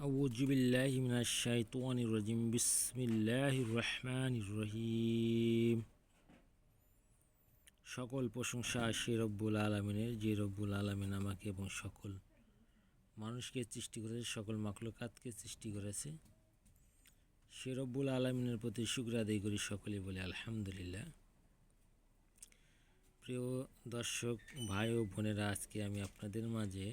আউযু বিল্লাহি মিনাশ শাইতানির রাজিম বিসমিল্লাহির রহমানির রহিম। সকল প্রশংসা সে রব্বুল আলামিনের, যে রব্বুল আলামিন আমাকে এবং সকল মানুষকে সৃষ্টি করেছে, সকল মাখলুকাতকে সৃষ্টি করেছে। সে রব্বুল আলামিনের প্রতি শুকর আদায় করি, সকলে বলে আলহামদুলিল্লাহ। প্রিয় দর্শক ভাই ও বোনেরা, আজকে আমি আপনাদের মাঝে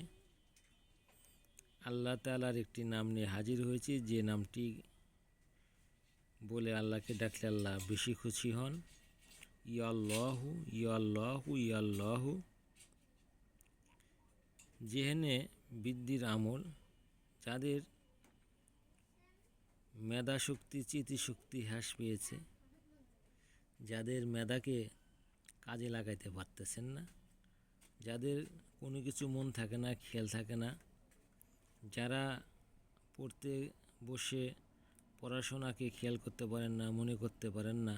আল্লাহ তাআলার একটি নাম নিয়ে হাজির হয়েছি, যে নামটি বলে আল্লাহকে ডাকলে আল্লাহ বেশি খুশি হন। ইয়াল্লাহু ইয়াল্লাহু ইয়াল্লাহু। যেহেনে বৃদ্ধির আমল, যাদের মেধা শক্তি স্মৃতিশক্তি হ্রাস পেয়েছে, যাদের মেধাকে কাজে লাগাইতে পারতেছেন না, যাদের কোনো কিছু মন থাকে না, খেয়াল থাকে না, যারা পড়তে বসে পড়াশোনাকে খেয়াল করতে পারেন না, মনে করতে পারেন না,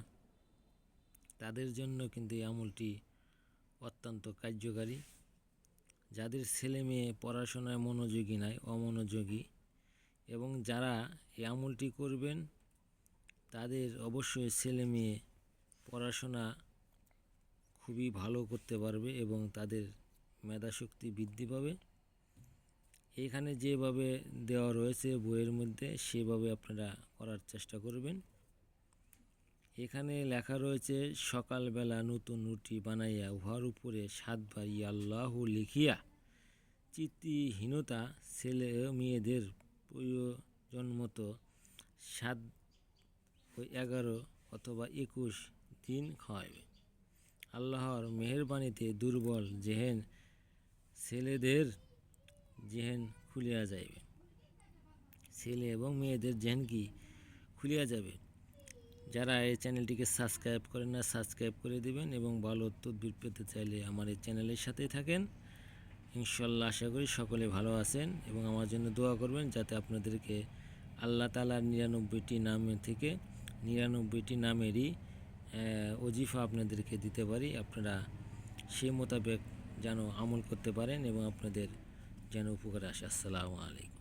তাদের জন্য কিন্তু এই আমলটি অত্যন্ত কার্যকারী। যাদের ছেলে মেয়ে পড়াশোনায় মনোযোগী নয়, অমনোযোগী, এবং যারা এই আমলটি করবেন তাদের অবশ্যই ছেলে মেয়ে পড়াশোনা খুবই ভালো করতে পারবে এবং তাদের মেধাশক্তি বৃদ্ধি পাবে। এখানে যেভাবে দেওয়া রয়েছে বইয়ের মধ্যে, সেভাবে আপনারা করার চেষ্টা করবেন। এখানে লেখা রয়েছে, সকালবেলা নতুন রুটি বানাইয়া উহার উপরে 7 বার ইয়াল্লাহু লিখিয়া চিত্তিহীনতা ছেলে মেয়েদের প্রয়োজন মতো 7, 11 অথবা 21 দিন খাওয়াবে। আল্লাহর মেহেরবানিতে দুর্বল জেহেন ছেলেদের জেহেন খুলিয়া যাইবে। ছেলে এবং মেয়েদের জেহেন কি খুলিয়া যাবে। যারা এই চ্যানেলটিকে সাবস্ক্রাইব করেন না, সাবস্ক্রাইব করে দিবেন এবং ভালো তদবির পেতে চাইলে আমার এই চ্যানেলের সাথেই থাকেন। ইনশাল্লাহ আশা করি সকলে ভালো আছেন এবং আমার জন্য দোয়া করবেন, যাতে আপনাদেরকে আল্লাহ তাআলার 99টি নামের থেকে 99টি নামেরই ওজিফা আপনাদেরকে দিতে পারি। আপনারা সেই মোতাবেক যেন আমল করতে পারেন এবং আপনাদের যেন উপকার আসে। আসসালামু আলাইকুম।